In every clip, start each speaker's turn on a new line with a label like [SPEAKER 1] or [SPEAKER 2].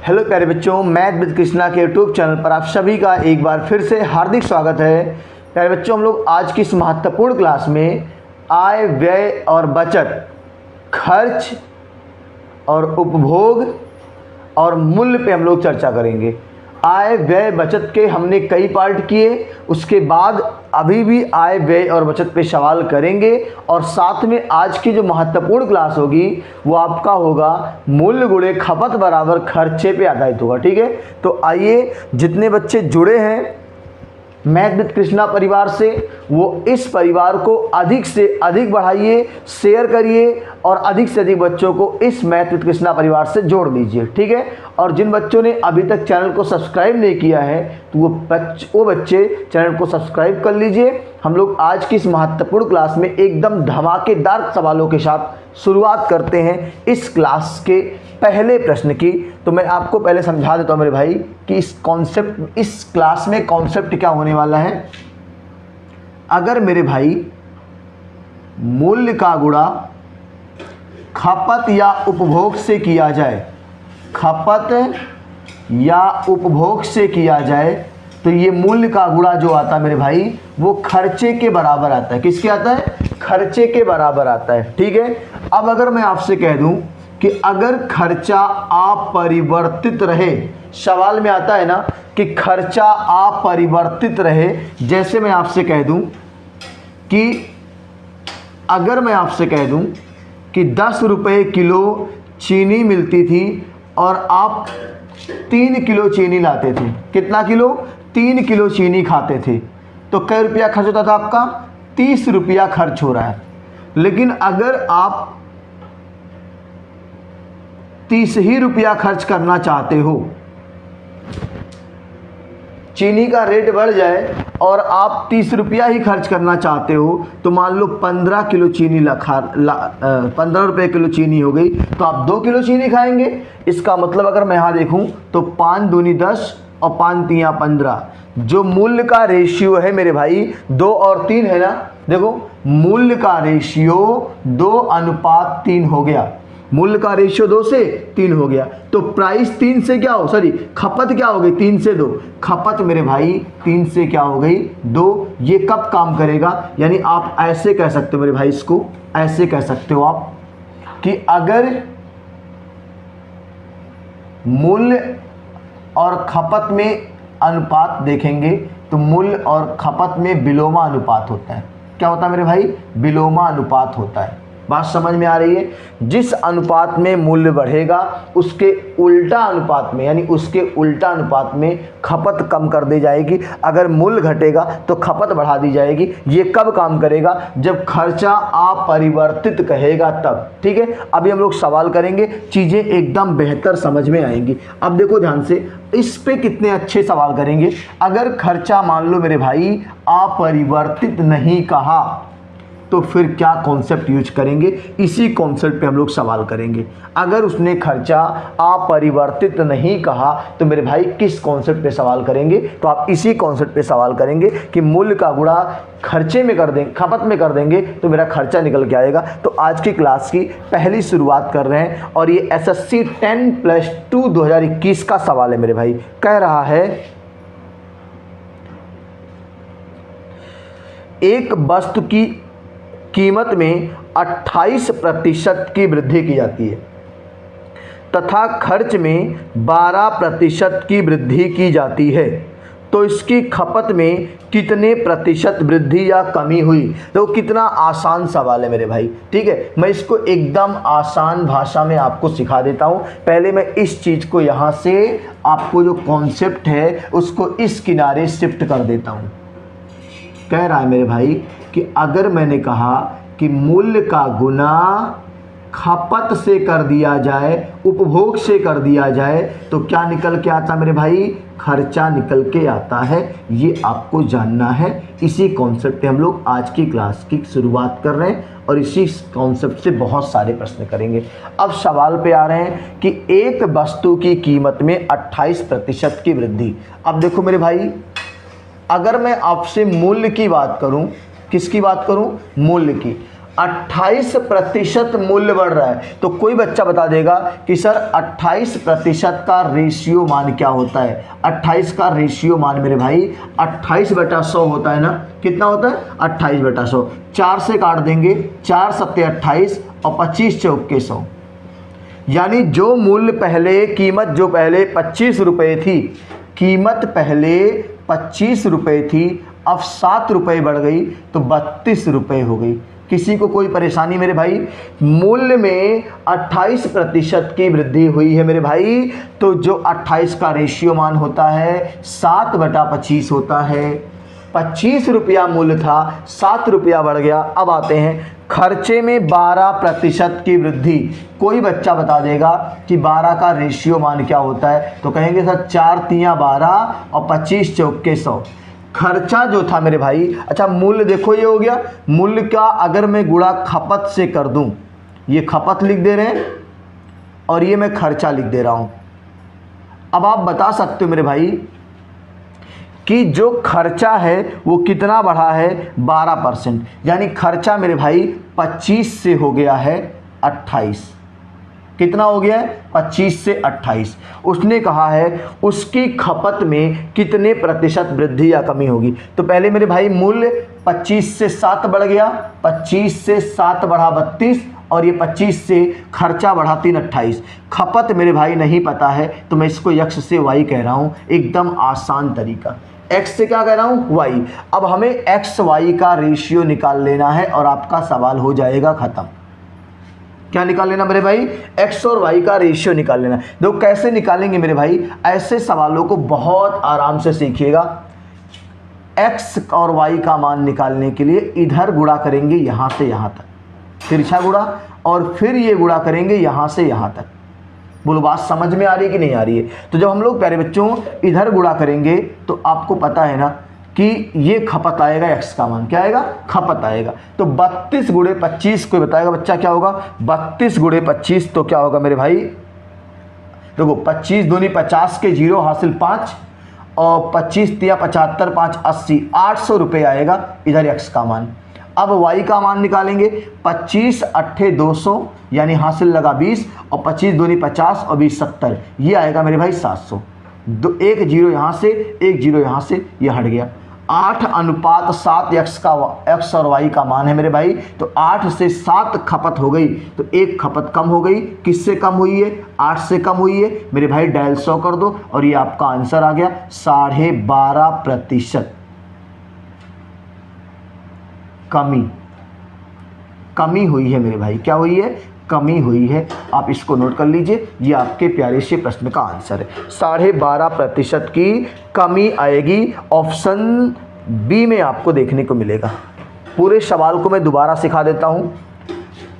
[SPEAKER 1] Hello प्यारे बच्चों, math with Krishna के यूट्यूब चैनल पर आप सभी का एक बार फिर से हार्दिक स्वागत है। प्यारे बच्चों, हम लोग आज की इस महत्वपूर्ण क्लास में आय, व्यय और बचत, खर्च और उपभोग और मूल्य पे हम लोग चर्चा करेंगे। आय, व्यय, बचत के हमने कई पार्ट किए, उसके बाद अभी भी आय, व्यय और बचत पे सवाल करेंगे और साथ में आज की जो महत्वपूर्ण क्लास होगी वो आपका होगा मूल्य गुणे खपत बराबर खर्चे पे आधारित होगा। ठीक है, तो आइए, जितने बच्चे जुड़े हैं मैथ विद कृष्णा परिवार से, वो इस परिवार को अधिक से अधिक बढ़ाइए, शेयर करिए और अधिक से अधिक बच्चों को इस मैथ विद कृष्णा परिवार से जोड़ लीजिए। ठीक है, और जिन बच्चों ने अभी तक चैनल को सब्सक्राइब नहीं किया है तो वो बच्चे चैनल को सब्सक्राइब कर लीजिए। हम लोग आज की इस महत्वपूर्ण क्लास में एकदम धमाकेदार सवालों के साथ शुरुआत करते हैं इस क्लास के पहले प्रश्न की। तो मैं आपको पहले समझा देता हूँ मेरे भाई कि इस क्लास में कॉन्सेप्ट क्या होने वाला है। अगर मेरे भाई मूल्य का गुणा खपत या उपभोग से किया जाए, खपत या उपभोग से किया जाए, तो ये मूल्य का गुणा जो आता है मेरे भाई वो खर्चे के बराबर आता है। किसके आता है? खर्चे के बराबर आता है। ठीक है, अब अगर मैं आपसे कह दूं कि अगर खर्चा अपरिवर्तित रहे, सवाल में आता है ना कि खर्चा अपरिवर्तित रहे, जैसे मैं आपसे कह दूं कि अगर मैं आपसे कह दूं कि 10 रुपये किलो चीनी मिलती थी और आप 3 किलो चीनी लाते थे। कितना किलो? 3 किलो चीनी खाते थे, तो कै रुपया खर्च होता था आपका? 30 रुपया खर्च हो रहा है। लेकिन अगर आप 30 ही रुपया खर्च करना चाहते हो, चीनी का रेट बढ़ जाए और आप 30 रुपया ही खर्च करना चाहते हो, तो मान लो 15 किलो चीनी 15 रुपये किलो चीनी हो गई, तो आप 2 किलो चीनी खाएंगे। इसका मतलब अगर मैं यहाँ देखूँ तो 5 दूनी 10 और 5 तियाँ 15। जो मूल्य का रेशियो है मेरे भाई 2 और 3 है ना, देखो मूल्य का रेशियो 2:3 हो गया। मूल्य का रेशियो 2 से 3 हो गया, तो प्राइस 3 से क्या हो, सॉरी खपत क्या हो गई? 3 से 2। खपत मेरे भाई 3 से क्या हो गई? 2। ये कब काम करेगा? यानी आप ऐसे कह सकते हो मेरे भाई, इसको ऐसे कह सकते हो आप कि अगर मूल्य और खपत में अनुपात देखेंगे तो मूल्य और खपत में विलोमा अनुपात होता है। क्या होता है मेरे भाई? विलोमा अनुपात होता है। बात समझ में आ रही है? जिस अनुपात में मूल्य बढ़ेगा उसके उल्टा अनुपात में, यानी उसके उल्टा अनुपात में खपत कम कर दी जाएगी। अगर मूल्य घटेगा तो खपत बढ़ा दी जाएगी। ये कब काम करेगा? जब खर्चा अपरिवर्तित कहेगा तब। ठीक है, अभी हम लोग सवाल करेंगे, चीज़ें एकदम बेहतर समझ में आएंगी। अब देखो ध्यान से, इस पे कितने अच्छे सवाल करेंगे। अगर खर्चा मान लो मेरे भाई अपरिवर्तित नहीं कहा तो फिर क्या कॉन्सेप्ट यूज करेंगे? इसी कॉन्सेप्ट पे हम लोग सवाल करेंगे। अगर उसने खर्चा अपरिवर्तित नहीं कहा तो मेरे भाई किस कॉन्सेप्ट पे सवाल करेंगे? तो आप इसी कॉन्सेप्ट पे सवाल करेंगे कि मूल्य का गुणा खर्चे में कर देंगे, खपत में कर देंगे तो मेरा खर्चा निकल के आएगा। तो आज की क्लास की पहली शुरुआत कर रहे हैं और ये SSC 10+2 2021 का सवाल है मेरे भाई। कह रहा है एक वस्तु की कीमत में 28% की वृद्धि की जाती है तथा खर्च में 12% की वृद्धि की जाती है, तो इसकी खपत में कितने प्रतिशत वृद्धि या कमी हुई? तो कितना आसान सवाल है मेरे भाई। ठीक है, मैं इसको एकदम आसान भाषा में आपको सिखा देता हूँ। पहले मैं इस चीज़ को यहाँ से, आपको जो कॉन्सेप्ट है उसको इस किनारे शिफ्ट कर देता हूँ। कह रहा है मेरे भाई कि अगर मैंने कहा कि मूल्य का गुना खपत से कर दिया जाए, उपभोग से कर दिया जाए, तो क्या निकल के आता मेरे भाई? खर्चा निकल के आता है। ये आपको जानना है। इसी कॉन्सेप्ट पे हम लोग आज की क्लास की शुरुआत कर रहे हैं और इसी कॉन्सेप्ट से बहुत सारे प्रश्न करेंगे। अब सवाल पे आ रहे हैं कि एक वस्तु की कीमत में 28% की वृद्धि। अब देखो मेरे भाई, अगर मैं आपसे मूल्य की बात करूं, किसकी बात करूं? मूल्य की। 28% मूल्य बढ़ रहा है, तो कोई बच्चा बता देगा कि सर 28% का रेशियो मान क्या होता है। 28 का रेशियो मान मेरे भाई 28/100 होता है ना। कितना होता है? 28/100। 4 से काट देंगे, 4 सत्ते 28 और 25 चौके 100। यानी जो मूल्य पहले, कीमत जो पहले 25 रुपये थी, कीमत पहले 25 रुपये थी, अब 7 रुपये बढ़ गई तो 32 रुपये हो गई। किसी को कोई परेशानी मेरे भाई? मूल्य में 28% की वृद्धि हुई है मेरे भाई, तो जो 28 का रेशियो मान होता है 7/25 होता है। 25 रुपया मूल्य था, 7 रुपया बढ़ गया। अब आते हैं खर्चे में 12% की वृद्धि। कोई बच्चा बता देगा कि 12 का रेशियो मान क्या होता है, तो कहेंगे सर 4 तियाँ 12 और 25 चौके 100। खर्चा जो था मेरे भाई, अच्छा मूल्य देखो ये हो गया। मूल्य का अगर मैं गुणा खपत से कर दूं, ये खपत लिख दे रहे हैं और ये मैं खर्चा लिख दे रहा हूं। अब आप बता सकते हो मेरे भाई कि जो खर्चा है वो कितना बढ़ा है? 12%। यानी खर्चा मेरे भाई 25 से हो गया है 28। कितना हो गया है? 25 से 28। उसने कहा है उसकी खपत में कितने प्रतिशत वृद्धि या कमी होगी। तो पहले मेरे भाई मूल्य 25 से 7 बढ़ गया, 25 से 7 बढ़ा 32 और ये 25 से खर्चा बढ़ा 3 28। खपत मेरे भाई नहीं पता है तो मैं इसको x से y कह रहा हूँ, एकदम आसान तरीका। x से क्या कह रहा हूँ? y। अब हमें x y का रेशियो निकाल लेना है और आपका सवाल हो जाएगा खत्म। क्या निकाल लेना मेरे भाई? x और y का रेशियो निकाल लेना। देखो कैसे निकालेंगे मेरे भाई, ऐसे सवालों को बहुत आराम से सीखिएगा। x और y का मान निकालने के लिए इधर गुणा करेंगे यहाँ से यहाँ तक, तिरछा गुणा, और फिर ये गुणा करेंगे यहाँ से यहाँ तक। बोलो बात समझ में आ रही है कि नहीं आ रही है? तो जब हम लोग प्यारे बच्चों इधर गुणा करेंगे तो आपको पता है ना कि ये खपत आएगा, x का मान क्या आएगा? खपत आएगा। तो 32 × 25 कोई बताएगा बच्चा क्या होगा? 32 × 25 तो क्या होगा मेरे भाई? देखो 25 दूनी 50 के 0 हासिल 5 और 25 तिया 75 5 80, 800 रुपये आएगा इधर x का मान। अब y का मान निकालेंगे। 25 8 200 यानी हासिल लगा 20 और 25 दूनी 50 और 20 70, ये आएगा मेरे भाई 700। एक जीरो यहाँ से, एक जीरो यहाँ से, ये हट गया। 8:7 x और y का मान है मेरे भाई। तो 8 से 7 खपत हो गई तो एक खपत कम हो गई। किससे कम हुई है? 8 से कम हुई है मेरे भाई। डायल 100 कर दो और ये आपका आंसर आ गया 12.5% कमी हुई है मेरे भाई। क्या हुई है? कमी हुई है। आप इसको नोट कर लीजिए, ये आपके प्यारे से प्रश्न का आंसर है। 12.5% की कमी आएगी। ऑप्शन बी में आपको देखने को मिलेगा। पूरे सवाल को मैं दोबारा सिखा देता हूँ।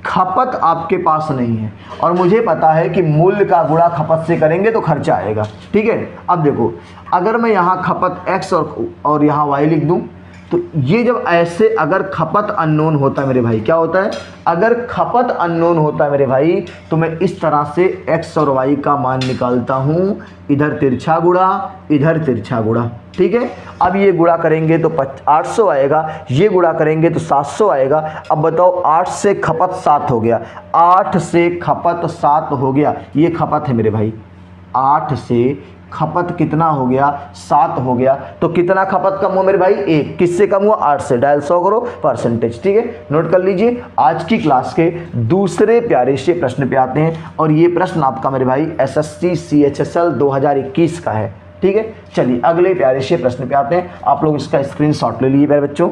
[SPEAKER 1] खपत आपके पास नहीं है और मुझे पता है कि मूल्य का गुणा खपत से करेंगे तो खर्चा आएगा, ठीक है। अब देखो अगर मैं यहाँ खपत x और यहाँ y लिख दूँ तो ये जब ऐसे, अगर खपत अननोन होता है मेरे भाई, क्या होता है? अगर खपत अननोन होता है मेरे भाई तो मैं इस तरह से x और y का मान निकालता हूँ। इधर तिरछा गुणा, इधर तिरछा गुणा, ठीक है। अब ये गुणा करेंगे तो 800 आएगा, ये गुणा करेंगे तो 700 आएगा। अब बताओ 8 से खपत 7 हो गया, 8 से खपत 7 हो गया, ये खपत है मेरे भाई। 8 से खपत कितना हो गया? 7 हो गया। तो कितना खपत कम हुआ मेरे भाई? 1। किससे कम हुआ? 8 से। डायल 100 करो परसेंटेज, ठीक है। नोट कर लीजिए। आज की क्लास के दूसरे प्यारे से प्रश्न पे आते हैं और ये प्रश्न आपका मेरे भाई SSC CHSL 2021 का है, ठीक है। चलिए अगले प्यारे से प्रश्न पे आते हैं। आप लोग इसका स्क्रीनशॉट ले लीजिए प्यारे बच्चों।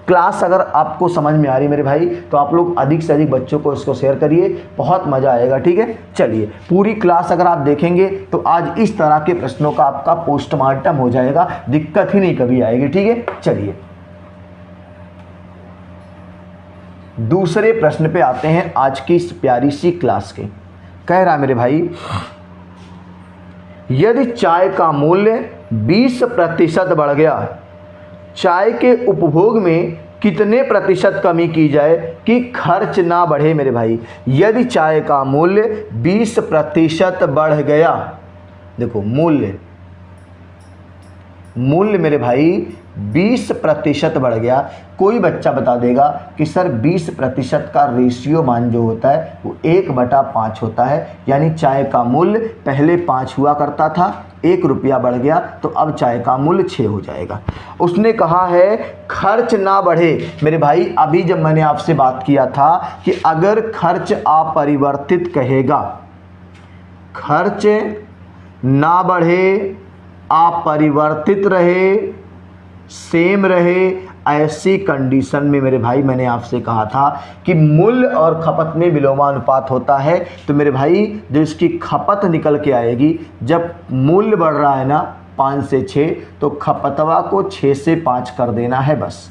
[SPEAKER 1] क्लास अगर आपको समझ में आ रही मेरे भाई तो आप लोग अधिक से अधिक बच्चों को इसको शेयर करिए, बहुत मज़ा आएगा, ठीक है। चलिए पूरी क्लास अगर आप देखेंगे तो आज इस तरह के प्रश्नों का आपका पोस्टमार्टम हो जाएगा, दिक्कत ही नहीं कभी आएगी, ठीक है। चलिए दूसरे प्रश्न पे आते हैं आज की इस प्यारी सी क्लास के। कह रहा है मेरे भाई, यदि चाय का मूल्य 20% बढ़ गया, चाय के उपभोग में कितने प्रतिशत कमी की जाए कि खर्च ना बढ़े मेरे भाई। यदि चाय का मूल्य 20% बढ़ गया, देखो मूल्य मेरे भाई 20% बढ़ गया। कोई बच्चा बता देगा कि सर 20% का रेशियो मान जो होता है वो 1/5 होता है, यानी चाय का मूल्य पहले 5 हुआ करता था, 1 रुपया बढ़ गया तो अब चाय का मूल्य 6 हो जाएगा। उसने कहा है खर्च ना बढ़े। मेरे भाई अभी जब मैंने आपसे बात किया था कि अगर खर्च अपरिवर्तित कहेगा, खर्च ना बढ़े, अपरिवर्तित रहे, सेम रहे, ऐसी कंडीशन में मेरे भाई मैंने आपसे कहा था कि मूल्य और खपत में विलोमानुपात होता है। तो मेरे भाई जो इसकी खपत निकल के आएगी, जब मूल्य बढ़ रहा है ना 5 से 6, तो खपतवा को 6 से 5 कर देना है बस।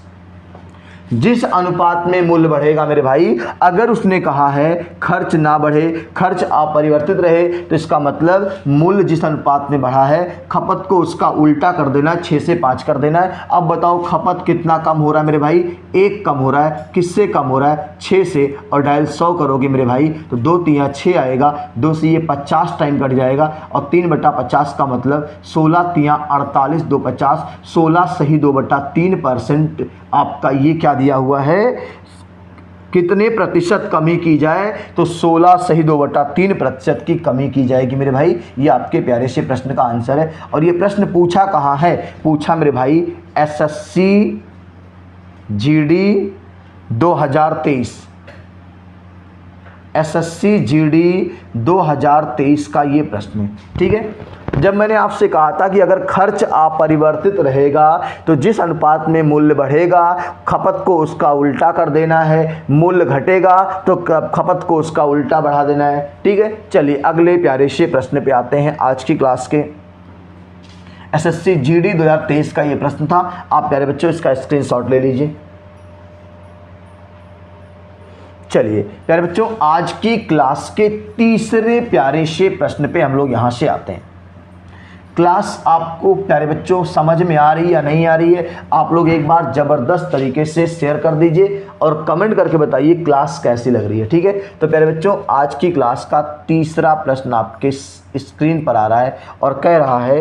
[SPEAKER 1] जिस अनुपात में मूल्य बढ़ेगा मेरे भाई, अगर उसने कहा है खर्च ना बढ़े, खर्च अपरिवर्तित रहे, तो इसका मतलब मूल्य जिस अनुपात में बढ़ा है खपत को उसका उल्टा कर देना, 6 से 5 कर देना है। अब बताओ खपत कितना कम हो रहा है मेरे भाई, 1 कम हो रहा है। किससे कम हो रहा है? 6 से। और डायल 100 करोगे मेरे भाई तो 2 तिया 6 आएगा, 2 से ये 50 टाइम कट जाएगा और 3/50 का मतलब 16 तिया 48, 2 50, 16 सही 2/3% आपका ये क्या दिया हुआ है, कितने प्रतिशत कमी की जाए, तो 16 सही 2/3% की कमी की जाएगी मेरे भाई। ये आपके प्यारे से प्रश्न का आंसर है। और ये प्रश्न पूछा कहाँ है? पूछा मेरे भाई एसएससी जीडी 2023, एसएससी जीडी 2023 का ये प्रश्न है। ठीक है, जब मैंने आपसे कहा था कि अगर खर्च अपरिवर्तित रहेगा तो जिस अनुपात में मूल्य बढ़ेगा खपत को उसका उल्टा कर देना है, मूल्य घटेगा तो खपत को उसका उल्टा बढ़ा देना है। ठीक है, चलिए अगले प्यारे से प्रश्न पे आते हैं आज की क्लास के। एसएससी जीडी 2023 का ये प्रश्न था। आप प्यारे बच्चों इसका स्क्रीनशॉट ले लीजिए। चलिए प्यारे बच्चों आज की क्लास के तीसरे प्यारे से प्रश्न पे हम लोग यहाँ से आते हैं। क्लास आपको प्यारे बच्चों समझ में आ रही है या नहीं आ रही है, आप लोग एक बार ज़बरदस्त तरीके से शेयर कर दीजिए और कमेंट करके बताइए क्लास कैसी लग रही है। ठीक है, तो प्यारे बच्चों आज की क्लास का तीसरा प्रश्न आपके स्क्रीन पर आ रहा है और कह रहा है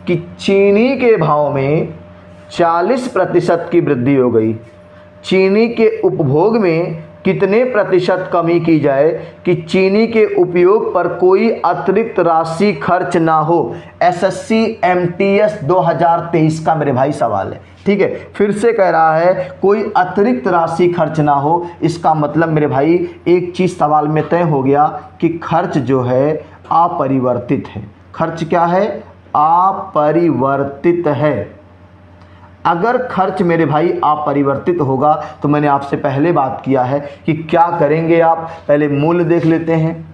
[SPEAKER 1] कि चीनी के भाव में 40% की वृद्धि हो गई, चीनी के उपभोग में कितने प्रतिशत कमी की जाए कि चीनी के उपयोग पर कोई अतिरिक्त राशि खर्च ना हो। एसएससी एमटीएस 2023 का मेरे भाई सवाल है। ठीक है, फिर से कह रहा है कोई अतिरिक्त राशि खर्च ना हो। इसका मतलब मेरे भाई एक चीज़ सवाल में तय हो गया कि खर्च जो है अपरिवर्तित है। खर्च क्या है? अपरिवर्तित है। अगर खर्च मेरे भाई अपरिवर्तित होगा तो मैंने आपसे पहले बात किया है कि क्या करेंगे आप, पहले मूल्य देख लेते हैं।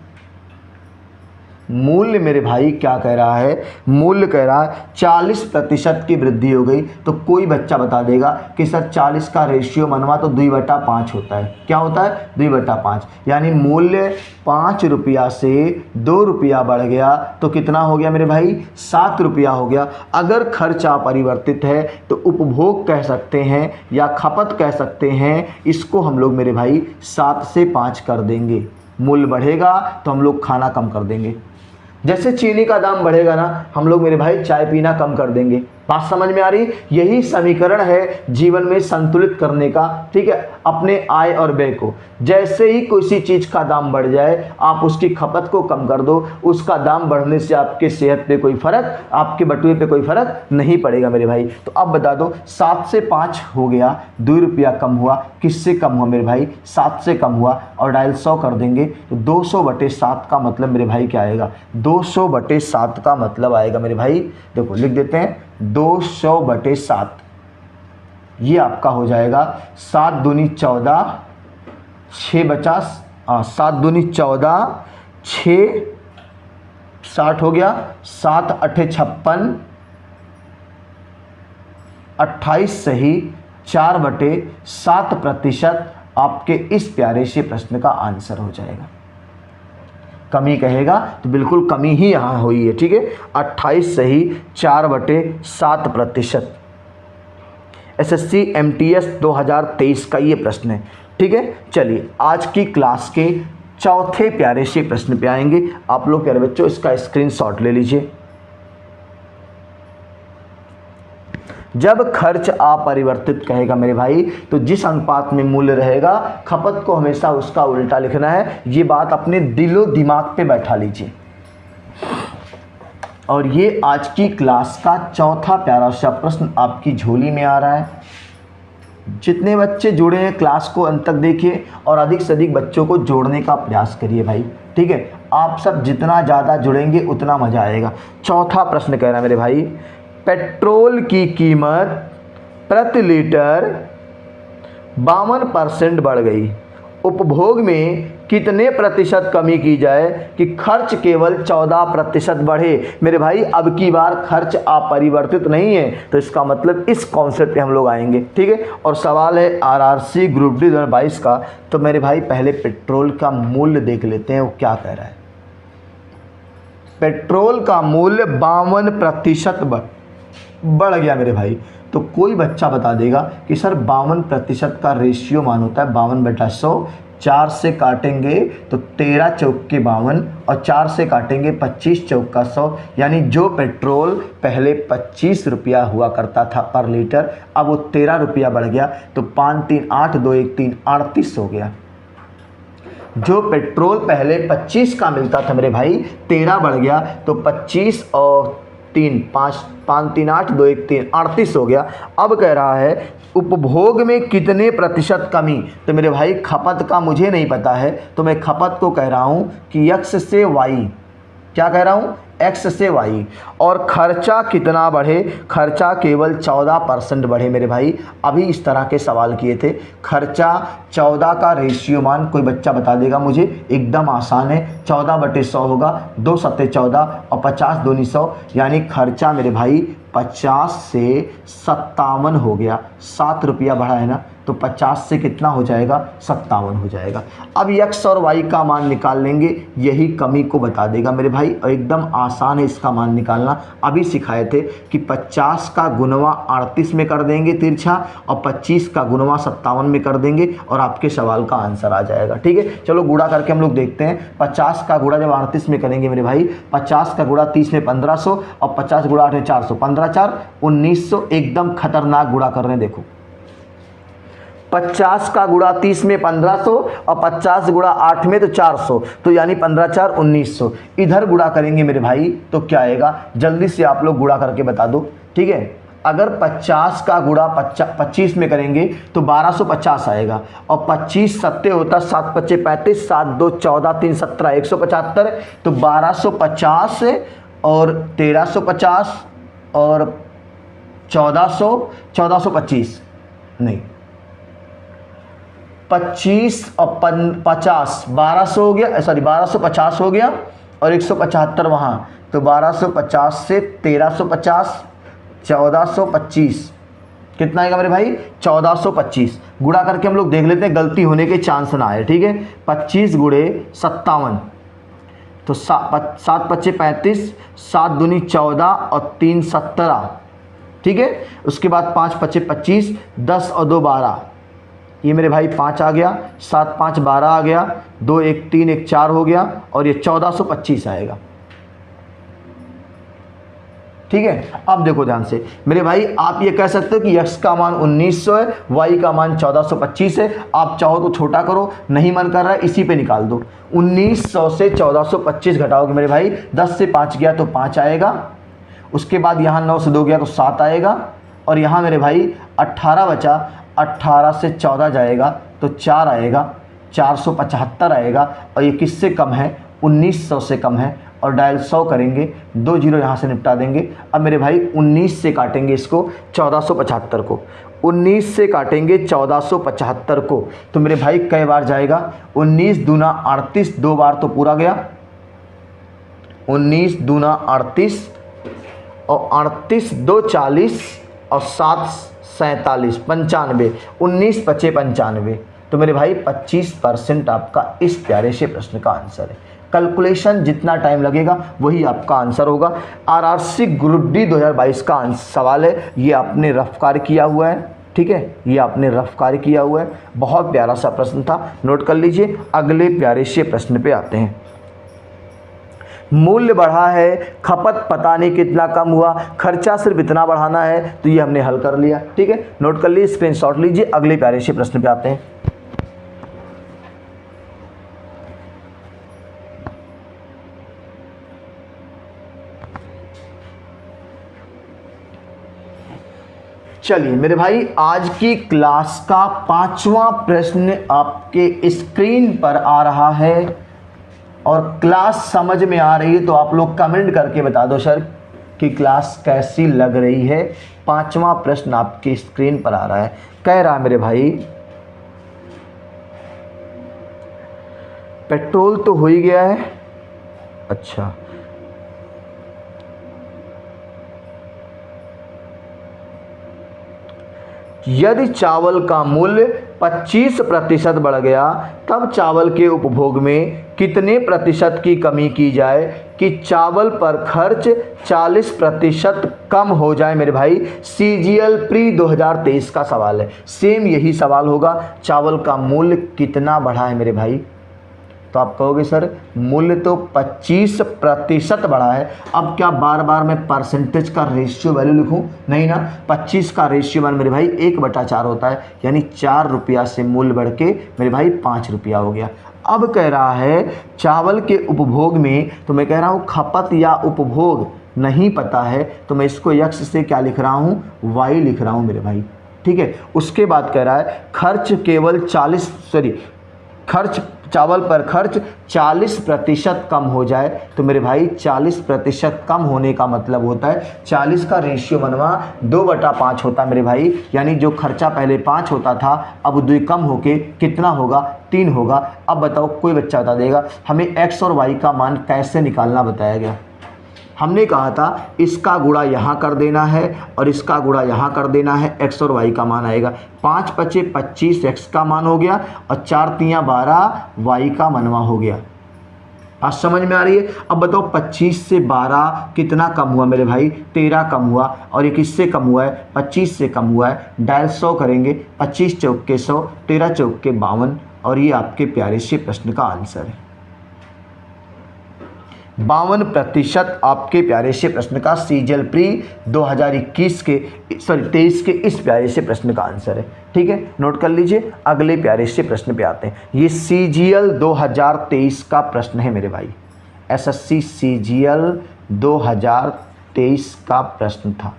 [SPEAKER 1] मूल्य मेरे भाई क्या कह रहा है? मूल्य कह रहा है 40% की वृद्धि हो गई। तो कोई बच्चा बता देगा कि सर 40 का रेशियो मनवा तो 2/5 होता है। क्या होता है? 2/5, यानी मूल्य 5 रुपया से 2 रुपया बढ़ गया तो कितना हो गया मेरे भाई? 7 रुपया हो गया। अगर खर्च अपरिवर्तित है तो उपभोग कह सकते हैं या खपत कह सकते हैं, इसको हम लोग मेरे भाई 7 से 5 कर देंगे। मूल्य बढ़ेगा तो हम लोग खाना कम कर देंगे। जैसे चीनी का दाम बढ़ेगा ना, हम लोग मेरे भाई चाय पीना कम कर देंगे। बात समझ में आ रही? यही समीकरण है जीवन में संतुलित करने का। ठीक है, अपने आय और व्यय को। जैसे ही किसी चीज़ का दाम बढ़ जाए आप उसकी खपत को कम कर दो, उसका दाम बढ़ने से आपके सेहत पे कोई फ़र्क, आपके बटुए पे कोई फ़र्क नहीं पड़ेगा मेरे भाई। तो अब बता दो 7 से 5 हो गया, 2 रुपया कम हुआ। किससे कम हुआ मेरे भाई? 7 से कम हुआ। और डायल 100 कर देंगे तो 200/7 का मतलब मेरे भाई क्या आएगा? 200/7 का मतलब आएगा मेरे भाई, देखो लिख देते हैं 200/7। ये आपका हो जाएगा 7 दूनी 14, 6 50, 7 दूनी 14, 6 60 हो गया, 7 8 56, 28 सही 4/7% आपके इस प्यारे से प्रश्न का आंसर हो जाएगा। कमी कहेगा तो बिल्कुल कमी ही यहाँ हुई है। ठीक है, 28 सही 4/7%। एसएससी एमटीएस 2023 का ये प्रश्न है। ठीक है, चलिए आज की क्लास के चौथे प्यारे से प्रश्न पे आएंगे। आप लोग प्यारे बच्चों इसका स्क्रीनशॉट ले लीजिए। जब खर्च अपरिवर्तित कहेगा मेरे भाई तो जिस अनुपात में मूल्य रहेगा खपत को हमेशा उसका उल्टा लिखना है। ये बात अपने दिलो दिमाग पे बैठा लीजिए। और ये आज की क्लास का चौथा प्यारा सा प्रश्न आपकी झोली में आ रहा है। जितने बच्चे जुड़े हैं क्लास को अंत तक देखिए और अधिक से अधिक बच्चों को जोड़ने का प्रयास करिए भाई, ठीक है। आप सब जितना ज़्यादा जुड़ेंगे उतना मज़ा आएगा। चौथा प्रश्न कह रहा है मेरे भाई, पेट्रोल की कीमत प्रति लीटर 52% बढ़ गई, उपभोग में कितने प्रतिशत कमी की जाए कि खर्च केवल 14% बढ़े। मेरे भाई अब की बार खर्च अपरिवर्तित नहीं है, तो इसका मतलब इस कॉन्सेप्ट पे हम लोग आएंगे, ठीक है। और सवाल है आरआरसी ग्रुप डी 2022 का। तो मेरे भाई पहले पेट्रोल का मूल्य देख लेते हैं वो क्या कह रहा है। पेट्रोल का मूल्य 52% बढ़ गया मेरे भाई। तो कोई बच्चा बता देगा कि सर 52% का रेशियो मान होता है 52/100। 4 से काटेंगे तो 13 चौक के 52 और 4 से काटेंगे 25 चौक का 100, यानी जो पेट्रोल पहले 25 रुपया हुआ करता था पर लीटर अब वो 13 रुपया बढ़ गया। तो 5 3 8 2 1 3 38 हो गया। जो पेट्रोल पहले 25 का मिलता था मेरे भाई 13 बढ़ गया, तो 25 और 3 5 5 3 8 2 1 3 38 हो गया। अब कह रहा है उपभोग में कितने प्रतिशत कमी। तो मेरे भाई खपत का मुझे नहीं पता है, तो मैं खपत को कह रहा हूँ कि x से y, क्या कह रहा हूँ x से y। और खर्चा कितना बढ़े, खर्चा केवल 14% बढ़े मेरे भाई। अभी इस तरह के सवाल किए थे। खर्चा 14 का रेशियो मान कोई बच्चा बता देगा मुझे, एकदम आसान है। 14/100 होगा, 2 सत्ते 14 और 50 दूनी 100, यानी खर्चा मेरे भाई 50 से 57 हो गया। 7 रुपया बढ़ा है ना, तो 50 से कितना हो जाएगा 57 हो जाएगा। अब x और y का मान निकाल लेंगे, यही कमी को बता देगा मेरे भाई। और एकदम आसान है इसका मान निकालना। अभी सिखाए थे कि 50 का गुणवा 38 में कर देंगे तिरछा और 25 का गुणवा 57 में कर देंगे और आपके सवाल का आंसर आ जाएगा, ठीक है। चलो गुणा करके हम लोग देखते हैं। 50 का गुणा जब 38 में करेंगे मेरे भाई, 50 का गुणा 30 में 1500 और 50 गुणा 8 में 400, 15 4 1900। एकदम खतरनाक गुणा कर रहे हैं, देखो 50 का गुणा 30 में 1500 और 50 गुणा 8 में तो 400, तो यानी 15 4 1900। इधर गुणा करेंगे मेरे भाई तो क्या आएगा, जल्दी से आप लोग गुणा करके बता दो, ठीक है। अगर 50 का गुणा 25 में करेंगे तो 1250 आएगा और 25 सत्ते होता 7 पच्चे 35, 7 2 14 3 17 175। तो 1250 और 1350 और 1425 नहीं 25 और 50 1200 हो गया, सॉरी 1250 हो गया और 175 वहाँ, तो 1250 से 1350 1425 कितना आएगा मेरे भाई 1425। गुणा करके हम लोग देख लेते हैं गलती होने के चांस ना आए, ठीक है। 25 गुणे 57 तो 7 पच्चे 35, 7 दूनी 14 और 3 17, ठीक है। उसके बाद 5 पच्चे 25, 10 और 2 12, ये मेरे भाई 5 आ गया, 7 5 12 आ गया, 2 1 3 1 4 हो गया और ये 1425 आएगा, ठीक है। अब देखो ध्यान से मेरे भाई, आप ये कह सकते हो कि x का मान 1900 है, y का मान 1425 है। आप चाहो तो छोटा करो, नहीं मन कर रहा है इसी पे निकाल दो। 1900 से 1425 घटाओगे मेरे भाई, 10 से 5 गया तो 5 आएगा, उसके बाद यहाँ 9 से 2 गया तो 7 आएगा और यहाँ मेरे भाई 18 बचा, 18 से 14 जाएगा तो 4 आएगा, 475 आएगा। और ये किससे कम है 1900 से कम है। और डायल 100 करेंगे, 2 जीरो यहाँ से निपटा देंगे। अब मेरे भाई 19 से काटेंगे इसको 1475 को, 19 से काटेंगे 1475 को, तो मेरे भाई कई बार जाएगा 19 दूना 38, 2 बार तो पूरा गया, 19 दूना 38 और 38 2 40 और 7 47 95, 19 पचे 95। तो मेरे भाई 25% आपका इस प्यारे से प्रश्न का आंसर है। कैलकुलेशन जितना टाइम लगेगा वही आपका आंसर होगा। आरआरसी ग्रुप डी 2022 का सवाल है, ये आपने रफ कार्य किया हुआ है, ठीक है, ये आपने रफ कार्य किया हुआ है। बहुत प्यारा सा प्रश्न था, नोट कर लीजिए। अगले प्यारे से प्रश्न पे आते हैं। मूल्य बढ़ा है, खपत पता नहीं कितना कम हुआ, खर्चा सिर्फ इतना बढ़ाना है, तो ये हमने हल कर लिया। ठीक है, नोट कर लीजिए, स्क्रीनशॉट लीजिए। अगले प्यारे से प्रश्न पे आते हैं। चलिए मेरे भाई, आज की क्लास का 5वां प्रश्न आपके स्क्रीन पर आ रहा है, और क्लास समझ में आ रही है तो आप लोग कमेंट करके बता दो सर कि क्लास कैसी लग रही है। 5वां प्रश्न आपकी स्क्रीन पर आ रहा है, कह रहा है मेरे भाई, पेट्रोल तो हो ही गया है। अच्छा, यदि चावल का मूल्य 25% बढ़ गया, तब चावल के उपभोग में कितने प्रतिशत की कमी की जाए कि चावल पर खर्च 40% कम हो जाए। मेरे भाई, सीजीएल प्री 2023 का सवाल है, सेम यही सवाल होगा। चावल का मूल्य कितना बढ़ा है मेरे भाई, तो आप कहोगे सर मूल्य तो 25% बढ़ा है। अब क्या बार बार मैं परसेंटेज का रेशियो वैल्यू लिखूं? नहीं ना, 25 का रेशियो मान मेरे भाई 1/4 होता है, यानी 4 रुपया से मूल्य बढ़ के मेरे भाई 5 रुपया हो गया। अब कह रहा है चावल के उपभोग में, तो मैं कह रहा हूँ खपत या उपभोग नहीं पता है, तो मैं इसको यक्ष से क्या लिख रहा हूँ, वाई लिख रहा हूँ मेरे भाई। ठीक है, उसके बाद कह रहा है खर्च केवल चावल पर खर्च 40% कम हो जाए, तो मेरे भाई 40% कम होने का मतलब होता है 40 का रेशियो बनवा 2/5 होता है मेरे भाई, यानी जो खर्चा पहले 5 होता था अब 2 कम होके कितना होगा, 3 होगा। अब बताओ, कोई बच्चा बता देगा हमें एक्स और वाई का मान कैसे निकालना बताया गया। हमने कहा था इसका गुणा यहाँ कर देना है और इसका गुणा यहाँ कर देना है, एक्स और वाई का मान आएगा। 5 × 5 = 25 एक्स का मान हो गया, और 4 × 3 = 12 वाई का मनवा हो गया। आज समझ में आ रही है? अब बताओ 25 से 12 कितना कम हुआ मेरे भाई, 13 कम हुआ, और ये किससे कम हुआ है, 25 से कम हुआ है। डायल 100 करेंगे, 25 चौके 100, 13 चौके 52, और ये आपके प्यारे से प्रश्न का आंसर है। 52% आपके प्यारे से प्रश्न का सीजीएल प्री 2023 के 23 के इस प्यारे से प्रश्न का आंसर है। ठीक है, नोट कर लीजिए। अगले प्यारे से प्रश्न पे आते हैं। ये सीजीएल 2023 का प्रश्न है मेरे भाई, एसएससी सीजीएल 2023 का प्रश्न था,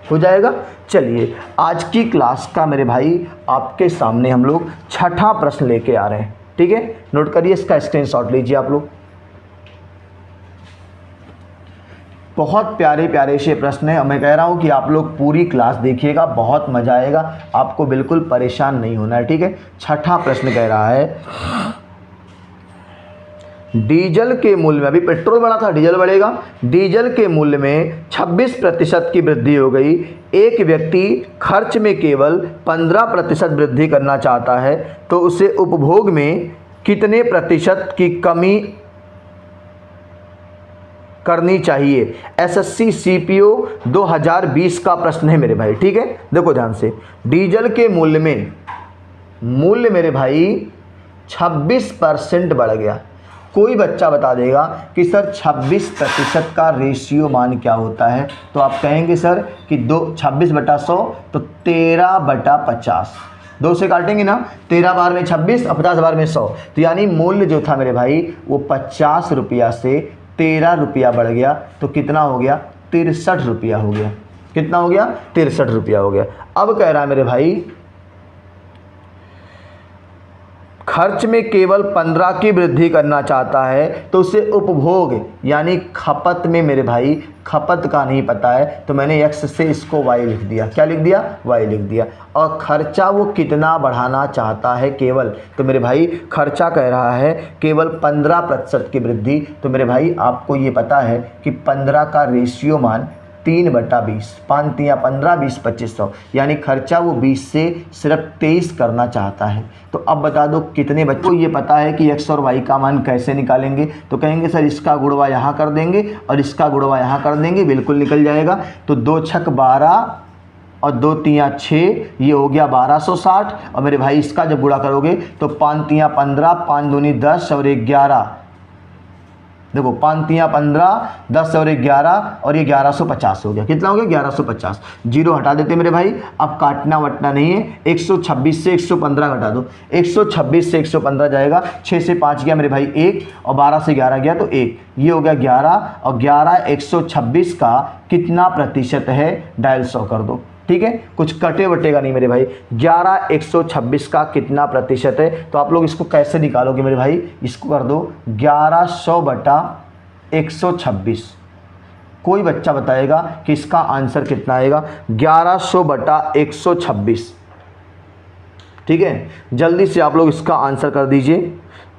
[SPEAKER 1] हो जाएगा। चलिए, आज की क्लास का मेरे भाई आपके सामने हम लोग 6ठा प्रश्न लेके आ रहे हैं। ठीक है, नोट करिए, इसका स्क्रीनशॉट लीजिए आप लोग। बहुत प्यारे प्यारे से प्रश्न है, मैं कह रहा हूं कि आप लोग पूरी क्लास देखिएगा, बहुत मजा आएगा, आपको बिल्कुल परेशान नहीं होना है। ठीक है, 6ठा प्रश्न कह रहा है, डीजल के मूल्य में, अभी पेट्रोल बढ़ा था, डीजल बढ़ेगा, डीजल के मूल्य में 26% की वृद्धि हो गई। एक व्यक्ति खर्च में केवल 15% वृद्धि करना चाहता है, तो उसे उपभोग में कितने प्रतिशत की कमी करनी चाहिए। एसएससी सीपीओ 2020 का प्रश्न है मेरे भाई। ठीक है, देखो ध्यान से, डीजल के मूल्य में मूल्य मेरे भाई 26% बढ़ गया। कोई बच्चा बता देगा कि सर 26% का रेशियो मान क्या होता है, तो आप कहेंगे सर कि 26/100 तो 13/50, 2 से काटेंगे ना, 13 बार में 26 और 50 बार में 100, तो यानी मूल्य जो था मेरे भाई वो 50 रुपया से 13 रुपया बढ़ गया, तो कितना हो गया, 63 रुपया हो गया। कितना हो गया, 63 रुपया हो गया। अब कह रहा है मेरे भाई खर्च में केवल 15 की वृद्धि करना चाहता है, तो उसे उपभोग यानी खपत में मेरे भाई खपत का नहीं पता है, तो मैंने एक्स से इसको वाई लिख दिया। क्या लिख दिया, वाई लिख दिया। और खर्चा वो कितना बढ़ाना चाहता है केवल, तो मेरे भाई खर्चा कह रहा है केवल 15% की वृद्धि, तो मेरे भाई आपको ये पता है कि 15 का रेशियो मान 3/20, 5 × 15 = 20, 2500, यानी खर्चा वो 20 से सिर्फ 23 करना चाहता है। तो अब बता दो कितने बच्चों को ये पता है कि एक्स और वाई का मान कैसे निकालेंगे, तो कहेंगे सर इसका गुणवा यहाँ कर देंगे और इसका गुणवा यहाँ कर देंगे, बिल्कुल निकल जाएगा। तो 2 × 6 = 12 और 2 × 3 = 6, ये हो गया 1260। और मेरे भाई इसका जब गुणा करोगे तो 5 × 3 = 15, 5 × 2 = 10 और 11 देखो 5 तियाँ 15, 10 और 11 और ये 1150 हो गया। कितना हो गया? 1150। जीरो हटा देते मेरे भाई, अब काटना वटना नहीं है। 126 से 115 घटा दो, 126 से 115 जाएगा, 6 से 5 गया मेरे भाई 1 और 12 से 11 गया तो 1, ये हो गया 11 और 11 126 का कितना प्रतिशत है? डायल 100 कर दो। ठीक है, कुछ कटे वटेगा नहीं मेरे भाई। 11 126 का कितना प्रतिशत है? तो आप लोग इसको कैसे निकालोगे मेरे भाई? इसको कर दो 1100 बटा 126। कोई बच्चा बताएगा कि इसका आंसर कितना आएगा? 1100 बटा 126। ठीक है, जल्दी से आप लोग इसका आंसर कर दीजिए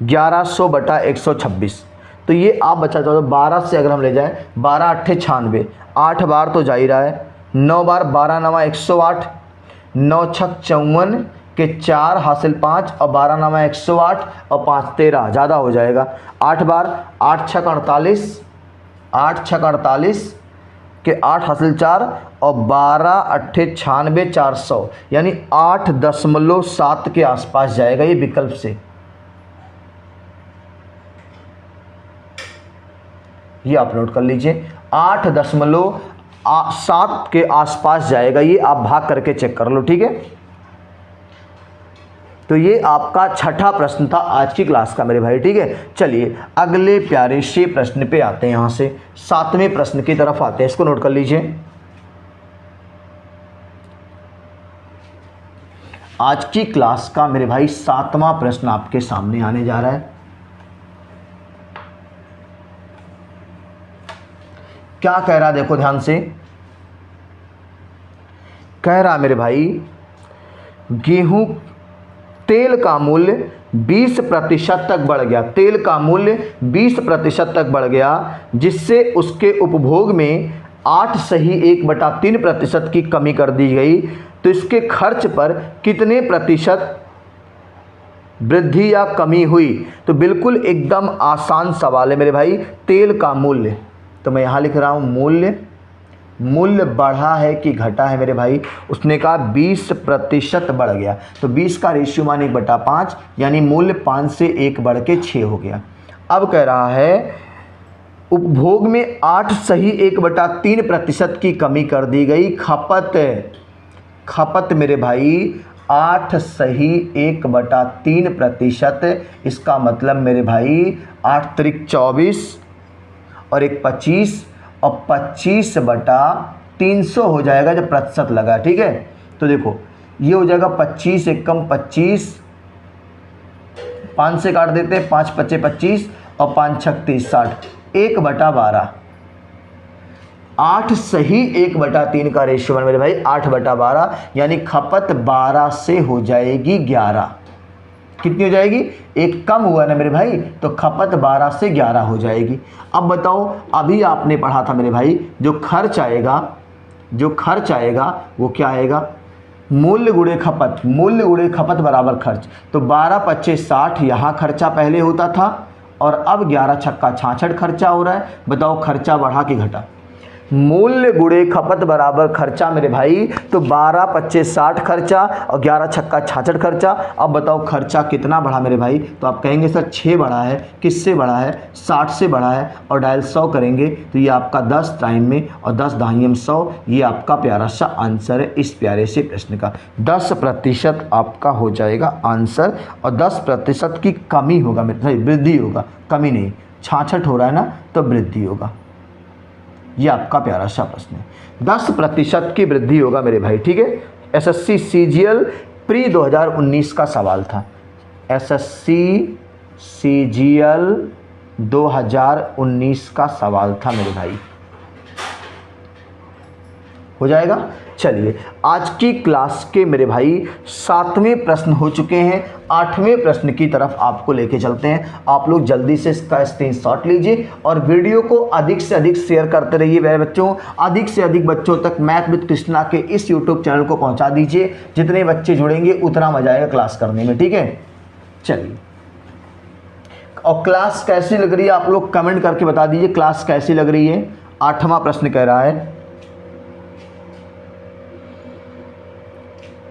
[SPEAKER 1] 1100 बटा 126। तो ये आप बच्चा चलो 12 से अगर हम ले जाएं, 12 8 96, 8 बार तो जा ही रहा है, 9 बार 12 9 108, 9 छक 54 के 4 हासिल 5 और 12 9 108 और 5 13, ज़्यादा हो जाएगा। 8 बार 8 छक 48, 8 छक 48 के 8 हासिल 4 और 12 8 96 400, यानी 8.7 के आसपास जाएगा ये विकल्प से। ये आप नोट कर लीजिए, 8.7 के आसपास जाएगा ये, आप भाग करके चेक कर लो। ठीक है, तो ये आपका छठा प्रश्न था आज की क्लास का मेरे भाई। ठीक है, चलिए अगले प्यारे से प्रश्न पे आते हैं। यहां से 7वें प्रश्न की तरफ आते हैं, इसको नोट कर लीजिए। आज की क्लास का मेरे भाई 7वां प्रश्न आपके सामने आने जा रहा है। क्या कह रहा है? देखो ध्यान से, कह रहा मेरे भाई गेहूं तेल का मूल्य 20% तक बढ़ गया। तेल का मूल्य 20% तक बढ़ गया, जिससे उसके उपभोग में 8 सही 1/3% की कमी कर दी गई। तो इसके खर्च पर कितने प्रतिशत वृद्धि या कमी हुई? तो बिल्कुल एकदम आसान सवाल है मेरे भाई। तेल का मूल्य, तो मैं यहाँ लिख रहा हूँ मूल्य बढ़ा है कि घटा है मेरे भाई? उसने कहा 20% बढ़ गया, तो 20 का रेशियो मान 1/5, यानी मूल्य 5 से 1 बढ़ के 6 हो गया। अब कह रहा है उपभोग में 8 सही 1/3% की कमी कर दी गई। खपत मेरे भाई 8 सही 1/3%, इसका मतलब मेरे भाई 8 त्रिक 24 और 1 25 और 25/300 हो जाएगा जब प्रतिशत लगा। ठीक है, तो देखो ये हो जाएगा 25 एकम 25, 5 से काट देते हैं, 5 पच्चे 25 और 5 छक 30 60, 1/12। 8 सही 1/3 का रेशियो है मेरे भाई 8/12, यानी खपत 12 से हो जाएगी 11। कितनी हो जाएगी? एक कम हुआ ना मेरे भाई, तो खपत 12 से 11 हो जाएगी। अब बताओ, अभी आपने पढ़ा था मेरे भाई जो खर्च आएगा वो क्या आएगा? मूल्य गुणे खपत, मूल्य गुणे खपत बराबर खर्च। तो 12 25 60 यहाँ खर्चा पहले होता था और अब 11 छक्का 66 खर्चा हो रहा है। बताओ खर्चा बढ़ा कि घटा? मूल्य गुणे खपत बराबर खर्चा मेरे भाई, तो 12 25 60 खर्चा और 11 छक्का 66 खर्चा। अब बताओ खर्चा कितना बढ़ा मेरे भाई? तो आप कहेंगे सर 6 बढ़ा है। किससे बढ़ा है? 60 से बढ़ा है, और डायल 100 करेंगे तो ये आपका 10 टाइम में और 10 दाहिने 100, ये आपका प्यारा सा आंसर है इस प्यारे से प्रश्न का। 10% आपका हो जाएगा आंसर, और 10% की कमी होगा मेरे भाई, वृद्धि होगा, कमी नहीं। 66 हो रहा है ना, तो वृद्धि होगा। ये आपका प्यारा सा प्रश्न है। 10% की वृद्धि होगा मेरे भाई। ठीक है, एसएससी सीजीएल प्री 2019 का सवाल था। एसएससी सीजीएल 2019 का सवाल था मेरे भाई। हो जाएगा। चलिए आज की क्लास के मेरे भाई 7वें प्रश्न हो चुके हैं। 8वें प्रश्न की तरफ आपको लेके चलते हैं। आप लोग जल्दी से इसका स्क्रीनशॉट लीजिए और वीडियो को अधिक से अधिक शेयर करते रहिए मेरे बच्चों। अधिक से अधिक बच्चों तक मैथ विद कृष्णा के इस यूट्यूब चैनल को पहुंचा दीजिए। जितने बच्चे जुड़ेंगे उतना मजा आएगा क्लास करने में। ठीक है, चलिए। और क्लास कैसी लग रही है आप लोग कमेंट करके बता दीजिए, क्लास कैसी लग रही है। 8वां प्रश्न कह रहा है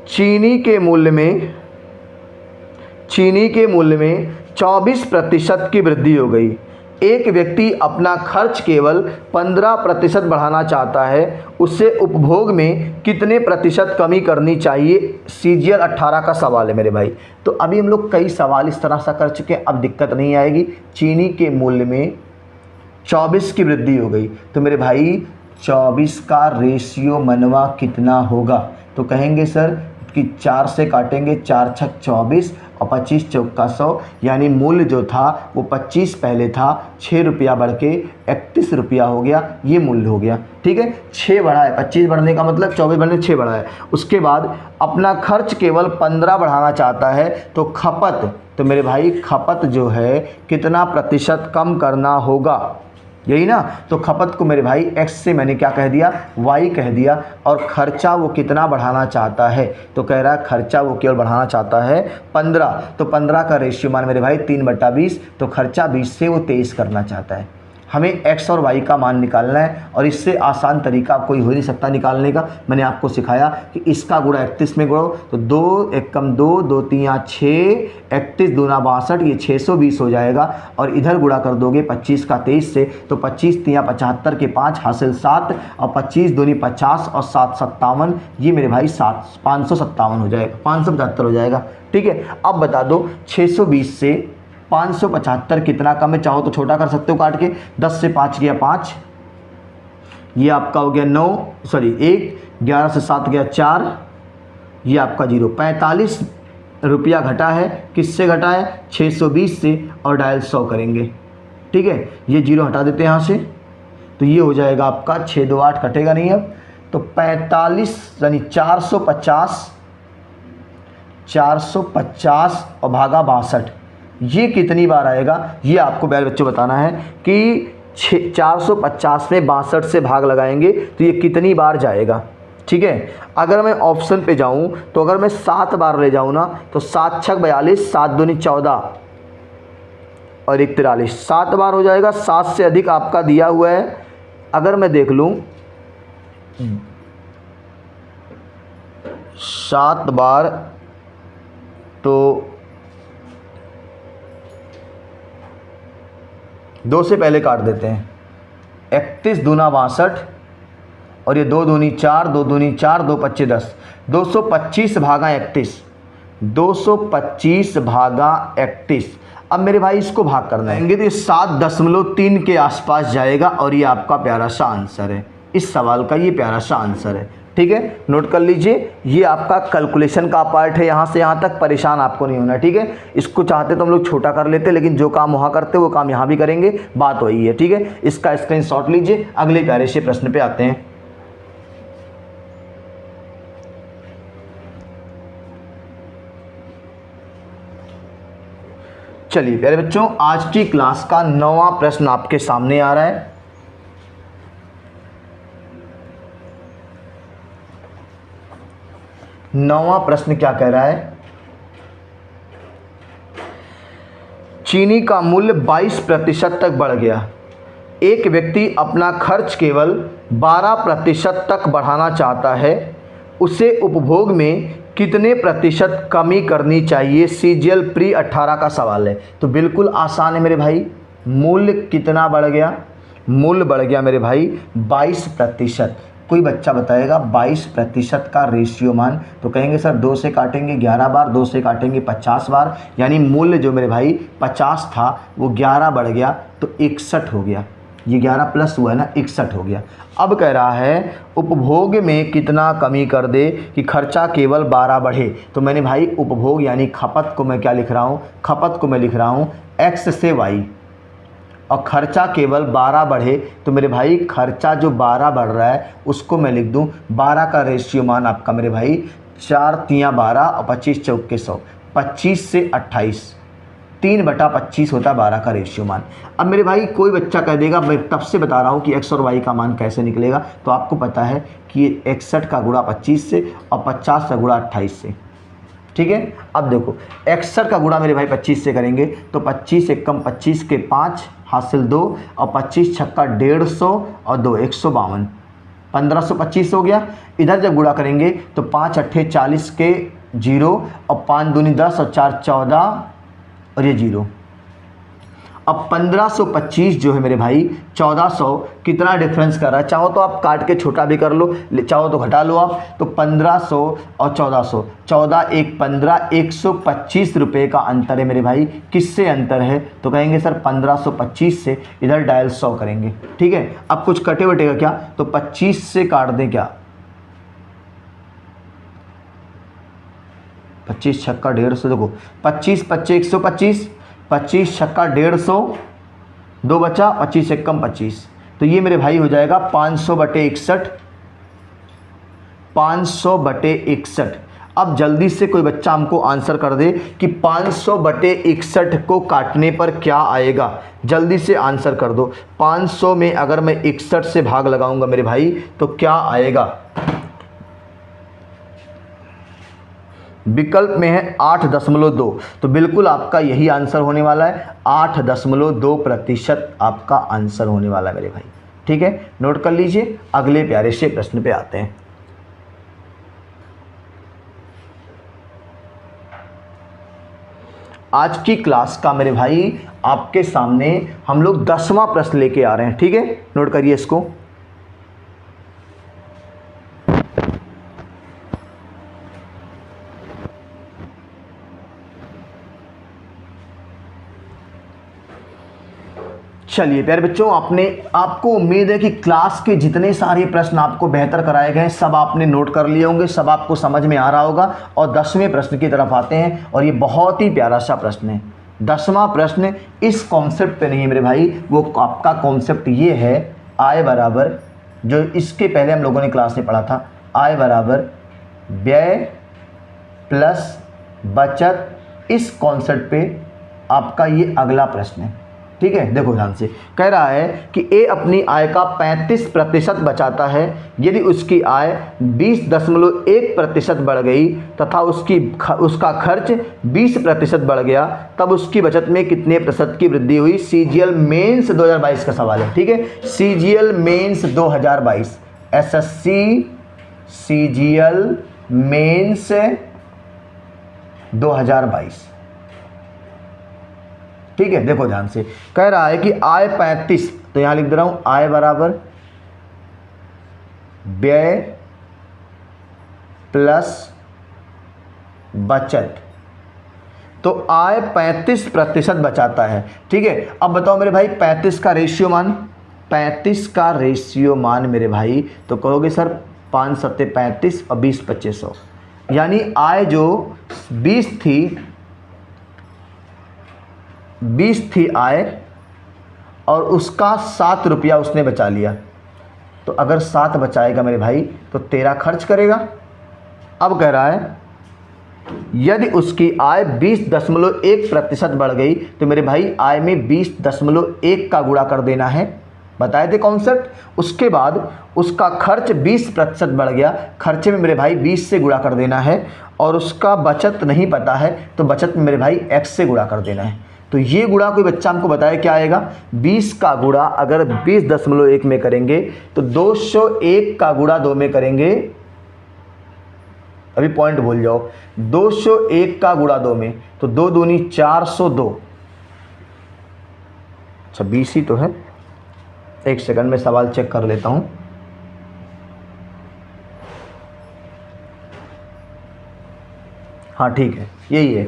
[SPEAKER 1] चीनी के मूल्य में 24% की वृद्धि हो गई। एक व्यक्ति अपना खर्च केवल 15% बढ़ाना चाहता है, उससे उपभोग में कितने प्रतिशत कमी करनी चाहिए? सीजीएल 18 का सवाल है मेरे भाई। तो अभी हम लोग कई सवाल इस तरह से कर चुके हैं, अब दिक्कत नहीं आएगी। चीनी के मूल्य में 24 की वृद्धि हो गई, तो मेरे भाई 24 का रेशियो मनवा कितना होगा? तो कहेंगे सर कि 4 से काटेंगे, 4 छक 24 और 25 चौका 100, यानी मूल्य जो था वो 25 पहले था, 6 रुपया बढ़ के 31 रुपया हो गया, ये मूल्य हो गया। ठीक है, 6 बढ़ा है, 25 बढ़ने का मतलब 24 बढ़ने 6 बढ़ा है। उसके बाद अपना खर्च केवल 15 बढ़ाना चाहता है, तो खपत, तो मेरे भाई खपत जो है कितना प्रतिशत कम करना होगा, यही ना। तो खपत को मेरे भाई x से मैंने क्या कह दिया, y कह दिया, और खर्चा वो कितना बढ़ाना चाहता है? तो कह रहा है खर्चा वो केवल बढ़ाना चाहता है 15, तो 15 का रेशियो मान मेरे भाई 3/20, तो खर्चा 20 से वो 23 करना चाहता है। हमें x और y का मान निकालना है, और इससे आसान तरीका कोई हो नहीं सकता निकालने का। मैंने आपको सिखाया कि इसका गुणा 31 में गुणो, तो 2 एकम 2, 2 3 6, 31 दूना 62, ये 620 हो जाएगा। और इधर गुणा कर दोगे 25 का 23 से, तो 25 3 75 के 5 हासिल 7, और 25 दूनी 50 और 7 57, ये मेरे भाई 557 हो जाएगा, 575 हो जाएगा। ठीक है, अब बता दो 620 से 575 कितना कम है? चाहो तो छोटा कर सकते हो काट के, 10 से 5 गया 5, ये आपका हो गया 9, सॉरी 1, 11 से 7 गया 4, ये आपका 0, 45 रुपया घटा है। किससे घटा है? 620 से, और डायल 100 करेंगे। ठीक है, ये 0 हटा देते हैं यहाँ से, तो ये हो जाएगा आपका 6 2 8, कटेगा नहीं अब, तो 45 यानी 450 और भागा 62, ये कितनी बार आएगा? ये आपको बैल बच्चों बताना है कि 450 में 62 से भाग लगाएंगे तो ये कितनी बार जाएगा। ठीक है, अगर मैं ऑप्शन पे जाऊं तो अगर मैं 7 बार ले जाऊं ना, तो 7 छक 42, 7 दूनी 14 और 1 43, 7 बार हो जाएगा। 7 से अधिक आपका दिया हुआ है, अगर मैं देख लूं 7 बार, तो 2 से पहले काट देते हैं, 31 दूना 62, और ये 2 दूनी 4, 2 दूनी 4, 2 25 10, 225 भागा 31, 225 भागा 31। अब मेरे भाई इसको भाग करना है, तो ये 7.3 के आसपास जाएगा, और ये आपका प्यारा सा आंसर है, इस सवाल का ये प्यारा सा आंसर है। ठीक है, नोट कर लीजिए, ये आपका कैलकुलेशन का पार्ट है, यहाँ से यहाँ तक परेशान आपको नहीं होना। ठीक है, इसको चाहते तो हम लोग छोटा कर लेते, लेकिन जो काम वहाँ करते वो काम यहाँ भी करेंगे, बात वही है। ठीक है, इसका स्क्रीनशॉट लीजिए, अगले प्यारे से प्रश्न पे आते हैं। चलिए प्यारे बच्चों, आज की क्लास का 9वां प्रश्न आपके सामने आ रहा है। नौवां प्रश्न क्या कह रहा है? चीनी का मूल्य 22% तक बढ़ गया। एक व्यक्ति अपना खर्च केवल 12% तक बढ़ाना चाहता है, उसे उपभोग में कितने प्रतिशत कमी करनी चाहिए? सीजीएल प्री 18 का सवाल है। तो बिल्कुल आसान है मेरे भाई। मूल्य कितना बढ़ गया? मूल्य बढ़ गया मेरे भाई 22%। कोई बच्चा बताएगा 22% का रेशियो मान, तो कहेंगे सर 2 से काटेंगे 11 बार, 2 से काटेंगे 50 बार, यानी मूल्य जो मेरे भाई 50 था वो 11 बढ़ गया तो 61 हो गया। ये 11 प्लस हुआ है ना, 61 हो गया। अब कह रहा है उपभोग में कितना कमी कर दे कि खर्चा केवल 12 बढ़े। तो मैंने भाई उपभोग यानी खपत को मैं क्या लिख रहा हूँ? खपत को मैं लिख रहा हूँ x से y, और खर्चा केवल 12 बढ़े, तो मेरे भाई खर्चा जो 12 बढ़ रहा है उसको मैं लिख दूं 12 का रेशियो मान आपका मेरे भाई 4 3 12 और 25 चौके 100, 25 से 28, 3/25 होता है 12 का रेशियो मान। अब मेरे भाई कोई बच्चा कह देगा, मैं तब से बता रहा हूँ कि x और y का मान कैसे निकलेगा। तो आपको पता है कि 61 का गुणा 25 से और 50 का गुणा 28 से। ठीक है, अब देखो 61 का गुणा मेरे भाई 25 से करेंगे तो 25 एकम 25 के 5 हासिल 2 और 25 छक्का 150 और 2 152, 1525 हो गया। इधर जब गुणा करेंगे तो 5 अट्ठे 40 के 0 और 5 दूनी 10 और 4 14 और ये 0। अब 1525 जो है मेरे भाई 1400 कितना डिफरेंस कर रहा है, चाहो तो आप काट के छोटा भी कर लो, चाहो तो घटा लो आप। तो 1500 और 1400, 14 1 15, 125 रुपये का अंतर है मेरे भाई। किससे अंतर है, तो कहेंगे सर 1525 से, इधर डायल 100 करेंगे, ठीक है। अब कुछ कटे वटेगा क्या, तो 25 से काट दें क्या, 25 छक्का 150, देखो 25 25 125, 25 छक्का 150, 2 बचा, 25 एक कम 25, तो ये मेरे भाई हो जाएगा 500/61, 500/61। अब जल्दी से कोई बच्चा हमको आंसर कर दे कि 500/61 को काटने पर क्या आएगा, जल्दी से आंसर कर दो। 500 में अगर मैं 61 से भाग लगाऊंगा मेरे भाई तो क्या आएगा, विकल्प में है 8.2, तो बिल्कुल आपका यही आंसर होने वाला है, 8.2% आपका आंसर होने वाला है मेरे भाई, ठीक है। नोट कर लीजिए, अगले प्यारे से प्रश्न पे आते हैं। आज की क्लास का मेरे भाई आपके सामने हम लोग 10वां प्रश्न लेके आ रहे हैं, ठीक है। नोट करिए इसको। चलिए प्यारे बच्चों, आपको उम्मीद है कि क्लास के जितने सारे प्रश्न आपको बेहतर कराए गए सब आपने नोट कर लिए होंगे, सब आपको समझ में आ रहा होगा। और 10वें प्रश्न की तरफ आते हैं, और ये बहुत ही प्यारा सा प्रश्न है। 10वां प्रश्न इस कॉन्सेप्ट पे नहीं है मेरे भाई, वो आपका कॉन्सेप्ट ये है, आय बराबर, जो इसके पहले हम लोगों ने क्लास में पढ़ा था, आय बराबर व्यय प्लस बचत, इस कॉन्सेप्ट पे आपका ये अगला प्रश्न है, ठीक है। देखो ध्यान से, कह रहा है कि ए अपनी आय का 35% बचाता है यदि उसकी आय 20.1% बढ़ गई तथा उसका खर्च 20% बढ़ गया, तब उसकी बचत में कितने प्रतिशत की वृद्धि हुई। सीजीएल मेंस 2022 का सवाल है, ठीक है। CGL mains 2022, SSC CGL mains 2022, ठीक है। देखो ध्यान से, कह रहा है कि आय 35, तो यहां लिख दे रहा हूं, आय बराबर व्यय प्लस बचत, तो आय 35% बचाता है, ठीक है। अब बताओ मेरे भाई 35 का रेशियो मान, 35 का रेशियो मान मेरे भाई, तो कहोगे सर 5 सत्ते 35 और 20 2500, यानी आय जो 20 थी आय, और उसका 7 रुपया उसने बचा लिया। तो अगर 7 बचाएगा मेरे भाई तो 13 खर्च करेगा। अब कह रहा है यदि उसकी आय 20.1% बढ़ गई, तो मेरे भाई आय में 20.1 का गुणा कर देना है, बताए थे कॉन्सेप्ट। उसके बाद उसका खर्च 20% बढ़ गया, खर्चे में मेरे भाई 20 से गुणा कर देना है, और उसका बचत नहीं पता है, तो बचत में मेरे भाई x से गुणा कर देना है। तो ये गुणा कोई बच्चा हमको बताए क्या आएगा, 20 का गुणा अगर 20.1 में करेंगे तो 201 का गुणा 2 में करेंगे, अभी पॉइंट भूल जाओ, 201 का गुणा 2 में, तो 2 दूनी 402, अच्छा 20 ही तो है, एक सेकंड में सवाल चेक कर लेता हूं। हाँ ठीक है, यही है।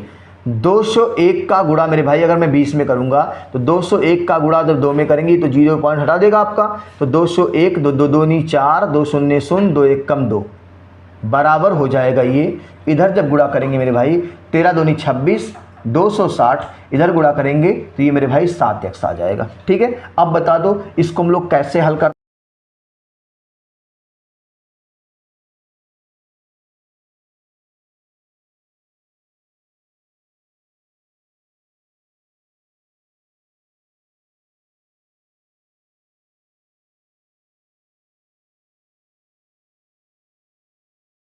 [SPEAKER 1] 201 का गुणा मेरे भाई अगर मैं 20 में करूंगा, तो 201 का गुणा जब 2 में करेंगी तो 0 पॉइंट हटा देगा आपका, तो 201, 2 2 दूनी 4, 2 शून्य 0, 2 1 कम 2, बराबर हो जाएगा ये। इधर जब गुणा करेंगे मेरे भाई 13 दूनी 26, 260, इधर गुणा करेंगे तो ये मेरे भाई 7x आ जाएगा, ठीक है। अब बता दो इसको हम लोग कैसे हल कर